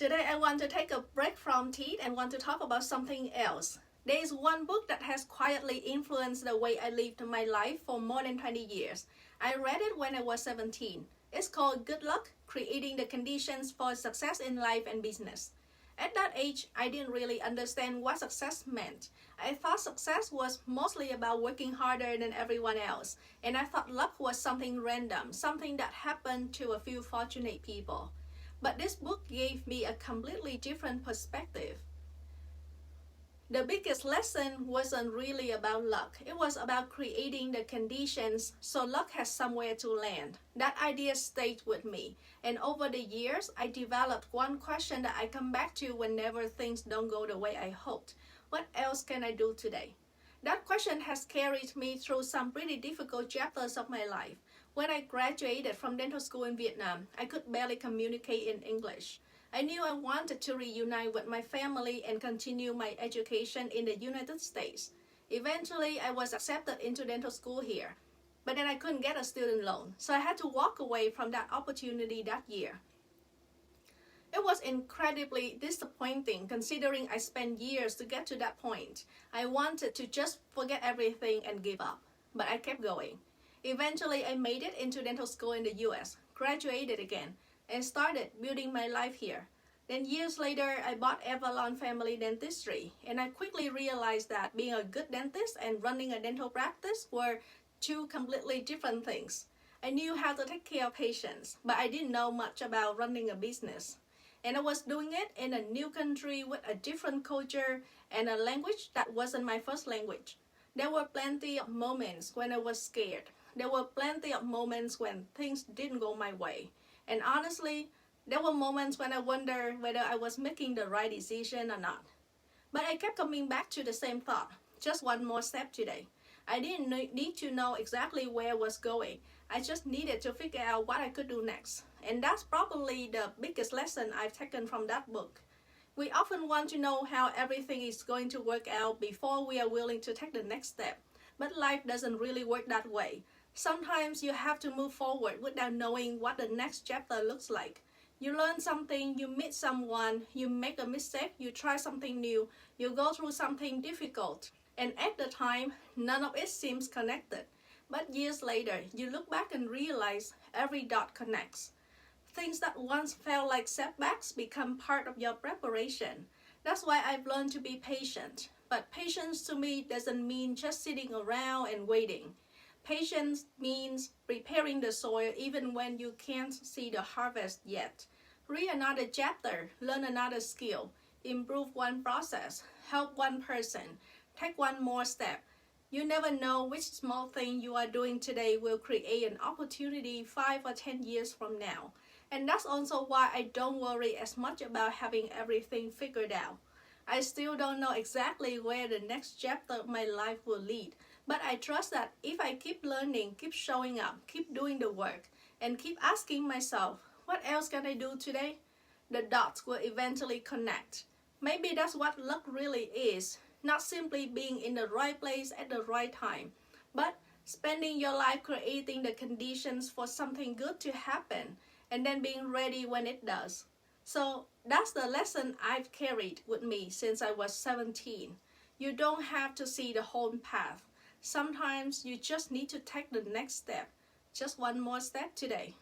Today I want to take a break from teeth and want to talk about something else. There is one book that has quietly influenced the way I lived my life for more than 20 years. I read it when I was 17. It's called Good Luck: Creating the Conditions for Success in Life and Business. At that age, I didn't really understand what success meant. I thought success was mostly about working harder than everyone else, and I thought luck was something random, something that happened to a few fortunate people. But this book gave me a completely different perspective. The biggest lesson wasn't really about luck. It was about creating the conditions so luck has somewhere to land. That idea stayed with me. And over the years, I developed one question that I come back to whenever things don't go the way I hoped. What else can I do today? That question has carried me through some pretty difficult chapters of my life. When I graduated from dental school in Vietnam, I could barely communicate in English. I knew I wanted to reunite with my family and continue my education in the United States. Eventually, I was accepted into dental school here, but then I couldn't get a student loan, so I had to walk away from that opportunity that year. It was incredibly disappointing considering I spent years to get to that point. I wanted to just forget everything and give up, but I kept going. Eventually, I made it into dental school in the US, graduated again, and started building my life here. Then years later, I bought Avalon Family Dentistry, and I quickly realized that being a good dentist and running a dental practice were two completely different things. I knew how to take care of patients, but I didn't know much about running a business. And I was doing it in a new country with a different culture and a language that wasn't my first language. There were plenty of moments when I was scared. There were plenty of moments when things didn't go my way. And honestly, there were moments when I wondered whether I was making the right decision or not. But I kept coming back to the same thought, just one more step today. I didn't need to know exactly where I was going. I just needed to figure out what I could do next. And that's probably the biggest lesson I've taken from that book. We often want to know how everything is going to work out before we are willing to take the next step. But life doesn't really work that way. Sometimes you have to move forward without knowing what the next chapter looks like. You learn something, you meet someone, you make a mistake, you try something new, you go through something difficult. And at the time, none of it seems connected. But years later, you look back and realize every dot connects. Things that once felt like setbacks become part of your preparation. That's why I've learned to be patient. But patience to me doesn't mean just sitting around and waiting. Patience means preparing the soil even when you can't see the harvest yet. Read another chapter, learn another skill, improve one process, help one person, take one more step. You never know which small thing you are doing today will create an opportunity 5 or 10 years from now. And that's also why I don't worry as much about having everything figured out. I still don't know exactly where the next chapter of my life will lead. But I trust that if I keep learning, keep showing up, keep doing the work, and keep asking myself, what else can I do today? The dots will eventually connect. Maybe that's what luck really is. Not simply being in the right place at the right time, but spending your life creating the conditions for something good to happen, and then being ready when it does. So that's the lesson I've carried with me since I was 17. You don't have to see the whole path. Sometimes you just need to take the next step. Just one more step today.